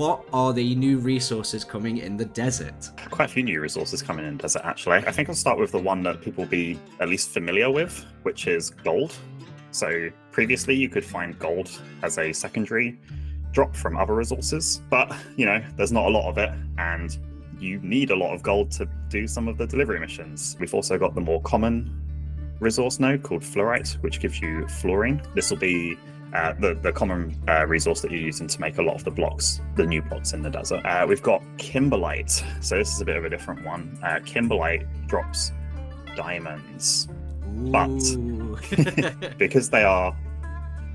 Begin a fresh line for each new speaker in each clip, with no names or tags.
what are the new resources coming in the desert?
Quite a few new resources coming in the desert, actually. I think I'll start with the one that people will be at least familiar with, which is gold. So previously you could find gold as a secondary drop from other resources, but there's not a lot of it, and you need a lot of gold to do some of the delivery missions. We've also got the more common resource node called fluorite, which gives you fluorine. This will be the common resource that you're using to make a lot of the blocks, the new blocks in the desert. We've got kimberlite. So this is a bit of a different one. Kimberlite drops diamonds.
Ooh.
But because they are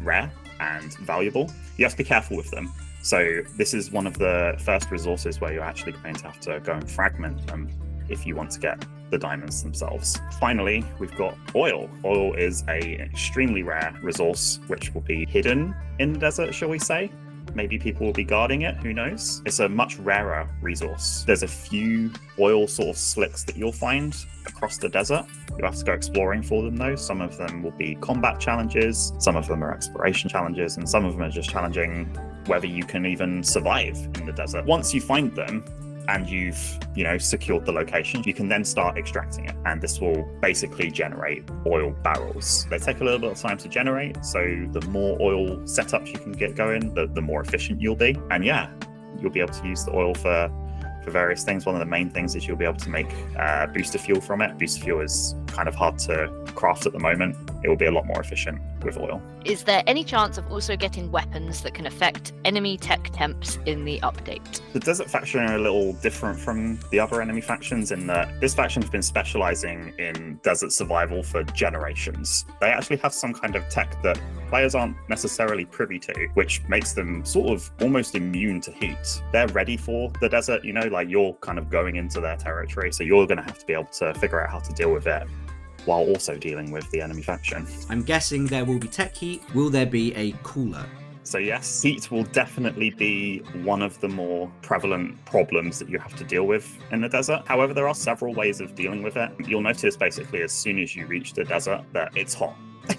rare and valuable, you have to be careful with them. So this is one of the first resources where you're actually going to have to go and fragment them if you want to get the diamonds themselves. Finally, we've got oil. Oil is an extremely rare resource which will be hidden in the desert, shall we say. Maybe people will be guarding it, who knows? It's a much rarer resource. There's a few oil sort of slicks that you'll find across the desert. You'll have to go exploring for them though. Some of them will be combat challenges, some of them are exploration challenges, and some of them are just challenging whether you can even survive in the desert. Once you find them, and you've secured the location, you can then start extracting it, and this will basically generate oil barrels. They take a little bit of time to generate, so the more oil setups you can get going, the more efficient you'll be. And yeah, you'll be able to use the oil for various things. One of the main things is you'll be able to make booster fuel from it. Booster fuel is kind of hard to craft at the moment. It will be a lot more efficient with oil.
Is there any chance of also getting weapons that can affect enemy tech temps in the update?
The desert faction are a little different from the other enemy factions in that this faction has been specializing in desert survival for generations. They actually have some kind of tech that players aren't necessarily privy to, which makes them sort of almost immune to heat. They're ready for the desert, like you're kind of going into their territory, so you're going to have to be able to figure out how to deal with it while also dealing with the enemy faction.
I'm guessing there will be tech heat. Will there be a cooler?
So yes, heat will definitely be one of the more prevalent problems that you have to deal with in the desert. However, there are several ways of dealing with it. You'll notice basically as soon as you reach the desert that it's hot.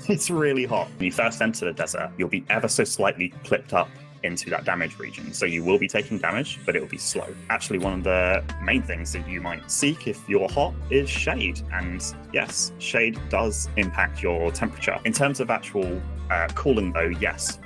It's really hot. When you first enter the desert, you'll be ever so slightly clipped up into that damage region. So you will be taking damage, but it will be slow. Actually, one of the main things that you might seek if you're hot is shade. And yes, shade does impact your temperature. In terms of actual cooling though, yes,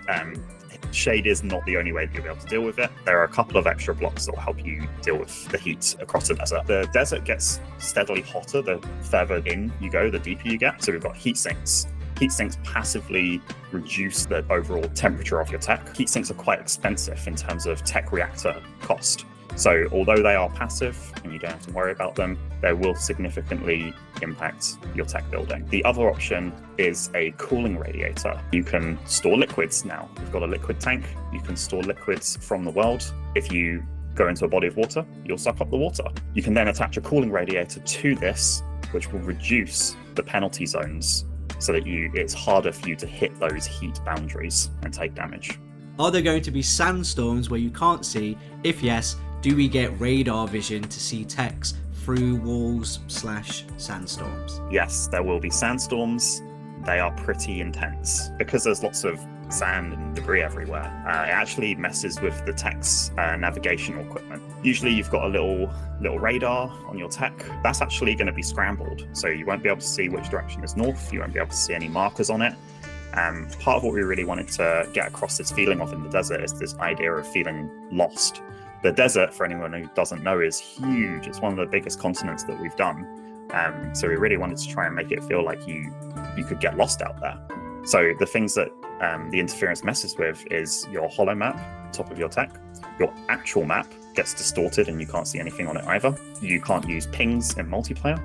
shade is not the only way that you'll be able to deal with it. There are a couple of extra blocks that will help you deal with the heat across the desert. The desert gets steadily hotter the further in you go, the deeper you get. So we've got heat sinks. Heat sinks passively reduce the overall temperature of your tech. Heat sinks are quite expensive in terms of tech reactor cost. So although they are passive and you don't have to worry about them, they will significantly impact your tech building. The other option is a cooling radiator. You can store liquids now. We've got a liquid tank. You can store liquids from the world. If you go into a body of water, you'll suck up the water. You can then attach a cooling radiator to this, which will reduce the penalty zones so that it's harder for you to hit those heat boundaries and take damage.
Are there going to be sandstorms where you can't see? If yes, do we get radar vision to see techs through walls/sandstorms?
Yes, there will be sandstorms. They are pretty intense. Because there's lots of sand and debris everywhere, it actually messes with the tech's navigational equipment. Usually you've got a little radar on your tech. That's actually going to be scrambled, so you won't be able to see which direction is north. You won't be able to see any markers on it. Part of what we really wanted to get across this feeling of in the desert is this idea of feeling lost. The desert, for anyone who doesn't know, is huge. It's one of the biggest continents that we've done. So we really wanted to try and make it feel like you could get lost out there. So the things that the interference messes with is your holo map, top of your tech. Your actual map gets distorted and you can't see anything on it either. You can't use pings in multiplayer.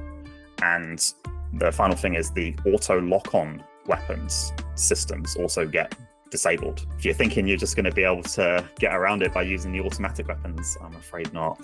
And the final thing is the auto lock-on weapons systems also get disabled. If you're thinking you're just going to be able to get around it by using the automatic weapons, I'm afraid not.